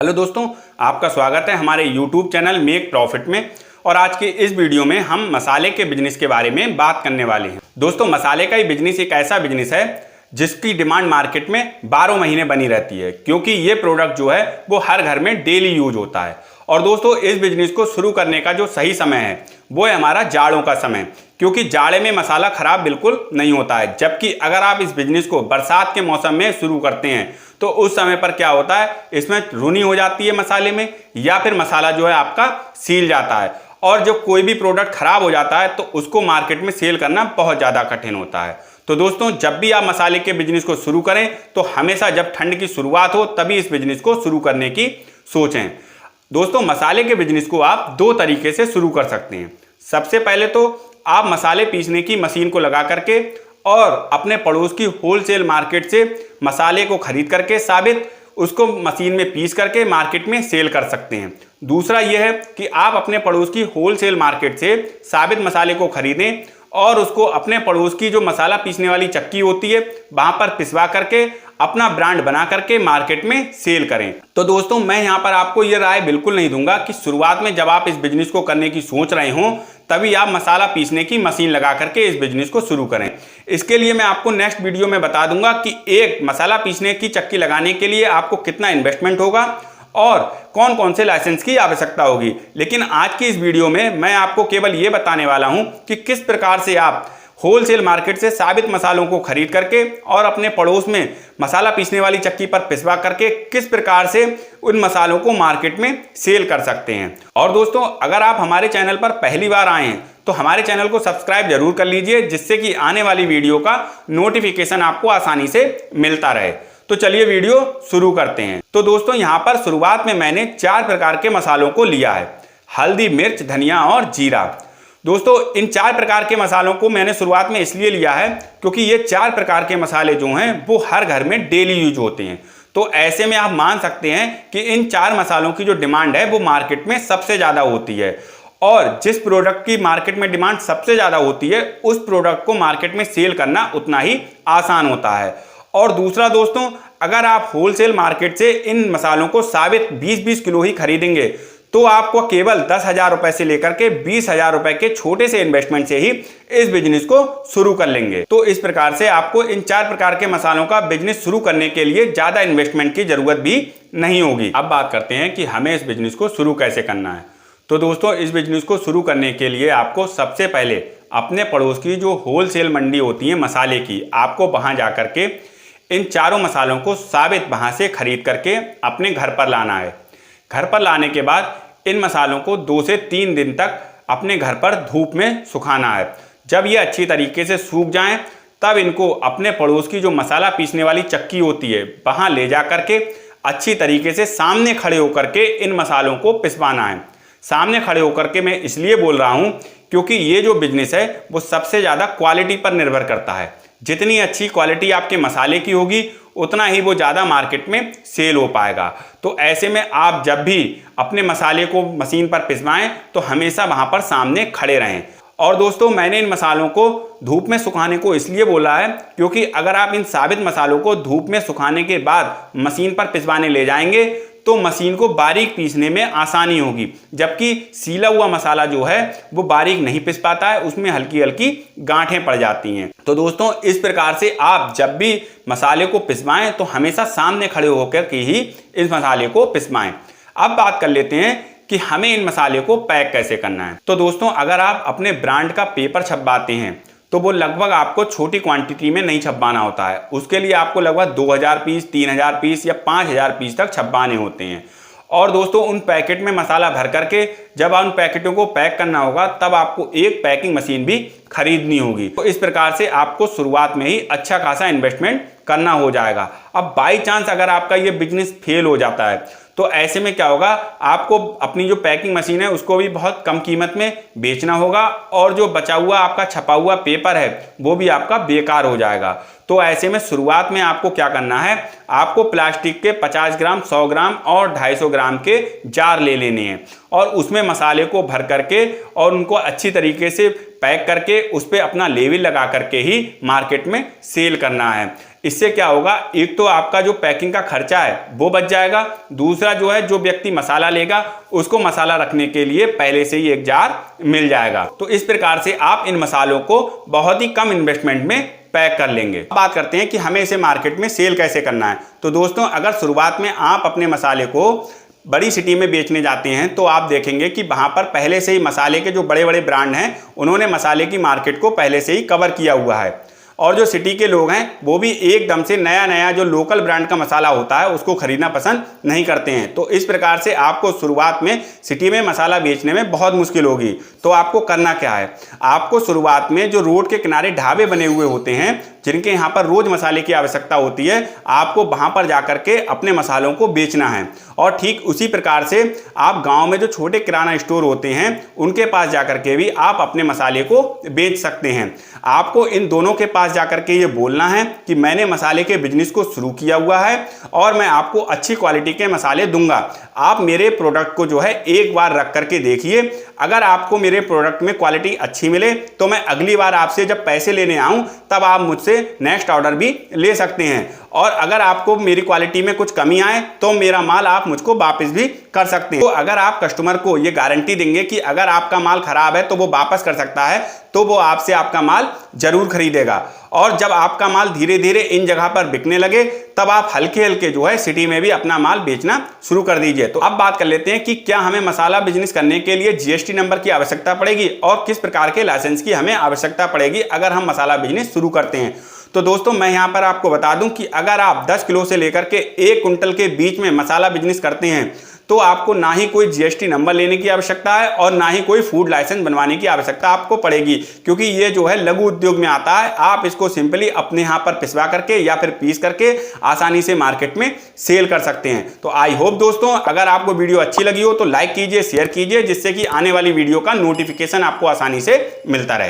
Hello दोस्तों, आपका स्वागत है हमारे YouTube चैनल मेक प्रॉफिट में। और आज के इस वीडियो में हम मसाले के बिजनेस के बारे में बात करने वाले हैं। दोस्तों, मसाले का ये बिजनेस एक ऐसा बिजनेस है जिसकी डिमांड मार्केट में 12 महीने बनी रहती है, क्योंकि ये प्रोडक्ट जो है वो हर घर में डेली यूज होता है। और दोस्तों, इस बिजनेस को शुरू करने का जो सही समय है वो है हमारा जाड़ों का समय, क्योंकि जाड़े में मसाला खराब बिल्कुल नहीं होता है। जबकि अगर आप इस बिजनेस को बरसात के मौसम में शुरू करते हैं तो उस समय पर क्या होता है, इसमें रुनी हो जाती है मसाले में, या फिर मसाला जो है आपका सील जाता है। और जब कोई भी प्रोडक्ट खराब हो जाता है तो उसको मार्केट में सेल करना बहुत ज़्यादा कठिन होता है। तो दोस्तों, जब भी आप मसाले के बिजनेस को शुरू करें तो हमेशा जब ठंड की शुरुआत हो तभी इस बिजनेस को शुरू करने की सोचें। दोस्तों, मसाले के बिजनेस को आप दो तरीके से शुरू कर सकते हैं। सबसे पहले तो आप मसाले पीसने की मशीन को लगा करके और अपने पड़ोस की होलसेल मार्केट से मसाले को खरीद करके साबित उसको मशीन में पीस करके मार्केट में सेल कर सकते हैं। दूसरा यह है कि आप अपने पड़ोस की होलसेल मार्केट से साबित मसाले को खरीदें और उसको अपने पड़ोस की जो मसाला पीसने वाली चक्की होती है वहां पर पिसवा करके अपना ब्रांड बना करके मार्केट में सेल करें। तो दोस्तों, मैं यहां पर आपको यह राय बिल्कुल नहीं दूंगा कि शुरुआत में जब आप इस बिजनेस को करने की सोच रहे हो तभी आप मसाला पीसने की मशीन लगा करके इस बिजनेस को शुरू करें। इसके लिए मैं आपको नेक्स्ट वीडियो में बता दूंगा कि एक मसाला पीसने की चक्की लगाने के लिए आपको कितना इन्वेस्टमेंट होगा और कौन कौन से लाइसेंस की आवश्यकता होगी। लेकिन आज की इस वीडियो में मैं आपको केवल ये बताने वाला हूं कि किस प्रकार से आप होलसेल मार्केट से साबित मसालों को खरीद करके और अपने पड़ोस में मसाला पीसने वाली चक्की पर पिसवा करके किस प्रकार से उन मसालों को मार्केट में सेल कर सकते हैं। और दोस्तों, अगर आप हमारे चैनल पर पहली बार आए हैं तो हमारे चैनल को सब्सक्राइब जरूर कर लीजिए, जिससे कि आने वाली वीडियो का नोटिफिकेशन आपको आसानी से मिलता रहे। तो चलिए वीडियो शुरू करते हैं। तो दोस्तों, यहाँ पर शुरुआत में मैंने 4 प्रकार के मसालों को लिया है: हल्दी, मिर्च, धनिया और जीरा। दोस्तों, इन 4 प्रकार के मसालों को मैंने शुरुआत में इसलिए लिया है क्योंकि ये 4 प्रकार के मसाले जो हैं वो हर घर में डेली यूज होते हैं। तो ऐसे में आप मान सकते हैं कि इन 4 मसालों की जो डिमांड है वो मार्केट में सबसे ज़्यादा होती है। और जिस प्रोडक्ट की मार्केट में डिमांड सबसे ज़्यादा होती है उस प्रोडक्ट को मार्केट में सेल करना उतना ही आसान होता है। और दूसरा दोस्तों, अगर आप होलसेल मार्केट से इन मसालों को साबित 20-20 किलो ही खरीदेंगे तो आपको केवल 10,000 रुपए से लेकर के 20,000 रुपए के छोटे से इन्वेस्टमेंट से ही इस बिजनेस को शुरू कर लेंगे। तो इस प्रकार से आपको इन 4 प्रकार के मसालों का बिजनेस शुरू करने के लिए ज्यादा इन्वेस्टमेंट की जरूरत भी नहीं होगी। अब बात करते हैं कि हमें इस बिजनेस को शुरू कैसे करना है। तो दोस्तों, इस बिजनेस को शुरू करने के लिए आपको सबसे पहले अपने पड़ोस की जो होलसेल मंडी होती है मसाले की, आपको वहां जाकर के इन चारों मसालों को साबित वहां से खरीद करके अपने घर पर लाना है। घर पर लाने के बाद इन मसालों को 2 से 3 दिन तक अपने घर पर धूप में सुखाना है। जब ये अच्छी तरीके से सूख जाएं तब इनको अपने पड़ोस की जो मसाला पीसने वाली चक्की होती है वहां ले जा करके अच्छी तरीके से सामने खड़े होकर के इन मसालों को पिसवाना है। सामने खड़े होकर के मैं इसलिए बोल रहा हूं क्योंकि ये जो बिजनेस है वो सबसे ज़्यादा क्वालिटी पर निर्भर करता है। जितनी अच्छी क्वालिटी आपके मसाले की होगी उतना ही वो ज़्यादा मार्केट में सेल हो पाएगा। तो ऐसे में आप जब भी अपने मसाले को मशीन पर पिसवाएं तो हमेशा वहां पर सामने खड़े रहें। और दोस्तों, मैंने इन मसालों को धूप में सुखाने को इसलिए बोला है क्योंकि अगर आप इन साबित मसालों को धूप में सुखाने के बाद मशीन पर पिसवाने ले जाएंगे तो मशीन को बारीक पीसने में आसानी होगी, जबकि सीला हुआ मसाला जो है वो बारीक नहीं पिस पाता है, उसमें हल्की हल्की गांठें पड़ जाती हैं। तो दोस्तों, इस प्रकार से आप जब भी मसाले को पिसवाएं तो हमेशा सामने खड़े होकर के ही इस मसाले को पिसवाएं। अब बात कर लेते हैं कि हमें इन मसाले को पैक कैसे करना है। तो दोस्तों, अगर आप अपने ब्रांड का पेपर छपवाते हैं तो वो लगभग आपको छोटी क्वांटिटी में नहीं छपवाना होता है। उसके लिए आपको लगभग 2,000 पीस, 3,000 पीस या 5,000 पीस तक छपवाने होते हैं। और दोस्तों, उन पैकेट में मसाला भर करके जब उन पैकेटों को पैक करना होगा तब आपको एक पैकिंग मशीन भी खरीदनी होगी। तो इस प्रकार से आपको शुरुआत में ही अच्छा खासा इन्वेस्टमेंट करना हो जाएगा। अब बाई चांस अगर आपका ये बिजनेस फेल हो जाता है तो ऐसे में क्या होगा, आपको अपनी जो पैकिंग मशीन है उसको भी बहुत कम कीमत में बेचना होगा और जो बचा हुआ आपका छपा हुआ पेपर है वो भी आपका बेकार हो जाएगा। तो ऐसे में शुरुआत में आपको क्या करना है, आपको प्लास्टिक के 50 ग्राम, 100 ग्राम और 250 ग्राम के जार ले लेने हैं और उसमें मसाले को भर करके और उनको अच्छी तरीके से पैक करके उस पर अपना लेबल लगा करके ही मार्केट में सेल करना है। इससे क्या होगा, एक तो आपका जो पैकिंग का खर्चा है वो बच जाएगा, दूसरा जो है जो व्यक्ति मसाला लेगा उसको मसाला रखने के लिए पहले से ही एक जार मिल जाएगा। तो इस प्रकार से आप इन मसालों को बहुत ही कम इन्वेस्टमेंट में पैक कर लेंगे। बात करते हैं कि हमें इसे मार्केट में सेल कैसे करना है। तो दोस्तों, अगर शुरुआत में आप अपने मसाले को बड़ी सिटी में बेचने जाते हैं तो आप देखेंगे कि वहां पर पहले से ही मसाले के जो बड़े बड़े ब्रांड हैं उन्होंने मसाले की मार्केट को पहले से ही कवर किया हुआ है, और जो सिटी के लोग हैं वो भी एकदम से नया नया जो लोकल ब्रांड का मसाला होता है उसको खरीदना पसंद नहीं करते हैं। तो इस प्रकार से आपको शुरुआत में सिटी में मसाला बेचने में बहुत मुश्किल होगी। तो आपको करना क्या है, आपको शुरुआत में जो रोड के किनारे ढाबे बने हुए होते हैं जिनके यहाँ पर रोज मसाले की आवश्यकता होती है, आपको वहां पर जाकर के अपने मसालों को बेचना है। और ठीक उसी प्रकार से आप गांव में जो छोटे किराना स्टोर होते हैं उनके पास जाकर के भी आप अपने मसाले को बेच सकते हैं। आपको इन दोनों के पास जाकर के ये बोलना है कि मैंने मसाले के बिजनेस को शुरू किया हुआ है और मैं आपको अच्छी क्वालिटी के मसाले दूंगा। आप मेरे प्रोडक्ट को जो है एक बार रख करके देखिए, अगर आपको मेरे प्रोडक्ट में क्वालिटी अच्छी मिले तो मैं अगली बार आपसे जब पैसे लेने आऊं तब आप मुझसे नेक्स्ट ऑर्डर भी ले सकते हैं। और अगर आपको मेरी क्वालिटी में कुछ कमी आए तो मेरा माल आप मुझको वापस भी कर सकते हैं। तो अगर आप कस्टमर को ये गारंटी देंगे कि अगर आपका माल खराब है तो वो वापस कर सकता है, तो वो आपसे आपका माल जरूर खरीदेगा। और जब आपका माल धीरे धीरे इन जगह पर बिकने लगे तब आप हल्के हल्के जो है सिटी में भी अपना माल बेचना शुरू कर दीजिए। तो अब बात कर लेते हैं कि क्या हमें मसाला बिजनेस करने के लिए जीएसटी नंबर की आवश्यकता पड़ेगी और किस प्रकार के लाइसेंस की हमें आवश्यकता पड़ेगी अगर हम मसाला बिजनेस शुरू करते हैं। तो दोस्तों, मैं यहां पर आपको बता दूं कि अगर आप 10 किलो से लेकर के 1 कुंटल के बीच में मसाला बिजनेस करते हैं तो आपको ना ही कोई जीएसटी नंबर लेने की आवश्यकता है और ना ही कोई फूड लाइसेंस बनवाने की आवश्यकता आपको पड़ेगी, क्योंकि ये जो है लघु उद्योग में आता है। आप इसको सिंपली अपने यहाँ पर पिसवा करके या फिर पीस करके आसानी से मार्केट में सेल कर सकते हैं। तो आई होप दोस्तों, अगर आपको वीडियो अच्छी लगी हो तो लाइक कीजिए, शेयर कीजिए, जिससे कि आने वाली वीडियो का नोटिफिकेशन आपको आसानी से मिलता रहे।